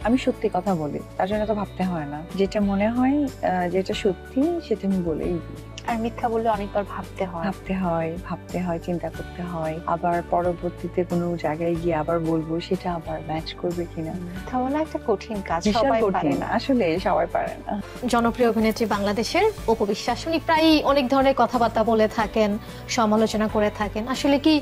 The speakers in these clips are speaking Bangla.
আমি সত্যি কথা বলি, তার জন্য তো ভাবতে হয় না। যেটা মনে হয় যেটা সত্যি সেটা আমি বলেই দিই। আর মিথ্যা বললে অনেকবার ভাবতে হয়, চিন্তা করতে হয়, আবার পরবর্তীতে কোনো জায়গায় গিয়ে আবার বলবো, সেটা আবার ম্যাচ করবে কিনা। মিথ্যা বলা একটা কঠিন কাজ, বিশাল সবাই পারে কঠিন, না। আসলে সবাই পারে না। জনপ্রিয় অভিনেত্রী বাংলাদেশের অপু বিশ্বাস, উনি প্রায় অনেক ধরনের কথাবার্তা বলে থাকেন, সমালোচনা করে থাকেন। আসলে কি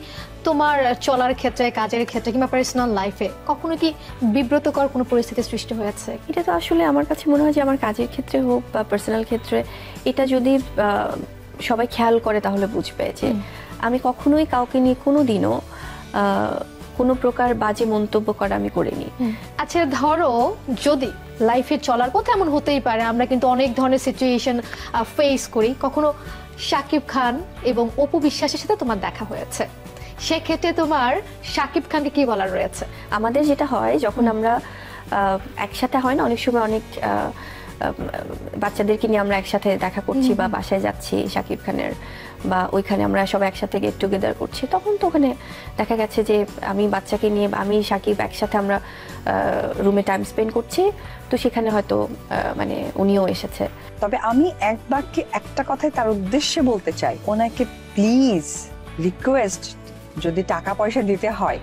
তোমার চলার ক্ষেত্রে, কাজের ক্ষেত্রে কিংবা পার্সোনাল লাইফে কখনো কি বিব্রতকর কোনো পরিস্থিতির সৃষ্টি হয়েছে? এটা তো আসলে আমার কাছে মনে হয় যে আমার কাজের ক্ষেত্রে হোক বা পার্সোনাল ক্ষেত্রে, এটা যদি সবাই খেয়াল করে তাহলে বুঝবে যে আমি কখনোই কাউকে নিয়ে কোনো দিনও কোনো প্রকার বাজে মন্তব্য করা আমি করিনি। আচ্ছা, ধরো যদি লাইফে চলার পথে এমন হতেই পারে, আমরা কিন্তু অনেক ধরনের সিচুয়েশন ফেস করি, কখনো শাকিব খান এবং অপু বিশ্বাসের সাথে তোমার দেখা হয়েছে, সেক্ষেত্রে তোমার শাকিব খানকে কি বলার রয়েছে? আমাদের যেটা হয় যখন আমরা একসাথে হয় না, অনেক সময় অনেক বাচ্চাদেরকে নিয়ে আমরা একসাথে দেখা করছি বা বাসায় যাচ্ছি শাকিব খানের, বা ওইখানে আমরা সবাই একসাথে গেট টুগেদার করছি, তখন তো ওখানে দেখা গেছে যে আমি বাচ্চাকে নিয়ে, আমি শাকিব একসাথে আমরা রুমে টাইম স্পেন্ড করছি, তো সেখানে হয়তো মানে উনিও এসেছে। তবে আমি একবারকে একটা কথাই তার উদ্দেশ্যে বলতে চাই, ওনাকে প্লিজ রিকোয়েস্ট, যদি টাকা পয়সা দিতে হয়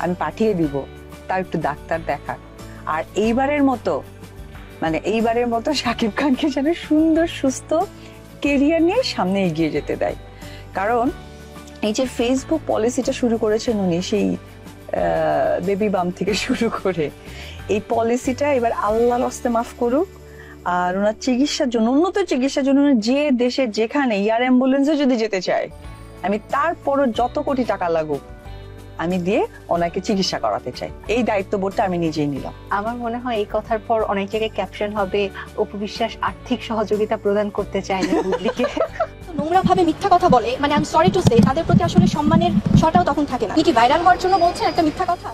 আমি পাঠিয়ে দিব, তার একটু ডাক্তার দেখার। আর এইবারের মতো শাকিব খানকে যেন সুন্দর সুস্থ কেরিয়ার নিয়ে সামনে এগিয়ে যেতে দেয়। কারণ এই যে ফেসবুক পলিসিটা শুরু করেছেন উনি, সেই বেবি বাম থেকে শুরু করে, এই পলিসিটা এবার আল্লাহর হস্তে মাফ করুক। আর ওনার চিকিৎসার জন্য, উন্নত চিকিৎসার জন্য যে দেশে যেখানে এয়ার অ্যাম্বুলেন্সে যদি যেতে চায়, আমি তারপরও যত কোটি টাকা লাগুক আমি দিয়ে ওনাকে চিকিৎসা করাতে চাই। এই দায়িত্ববোধটা আমি নিজেই নিলাম। আমার মনে হয় এই কথার পর অনেক জায়গায় ক্যাপশন হবে, অপু বিশ্বাস আর্থিক সহযোগিতা প্রদান করতে চায় না বুবলিকে। নোংরা ভাবে মিথ্যা কথা বলে, মানে I am sorry to say, তাদের প্রতি আসলে সম্মানের ছটাও তখন থাকে না। কি ভাইরাল হওয়ার জন্য বলছেন একটা মিথ্যা কথা?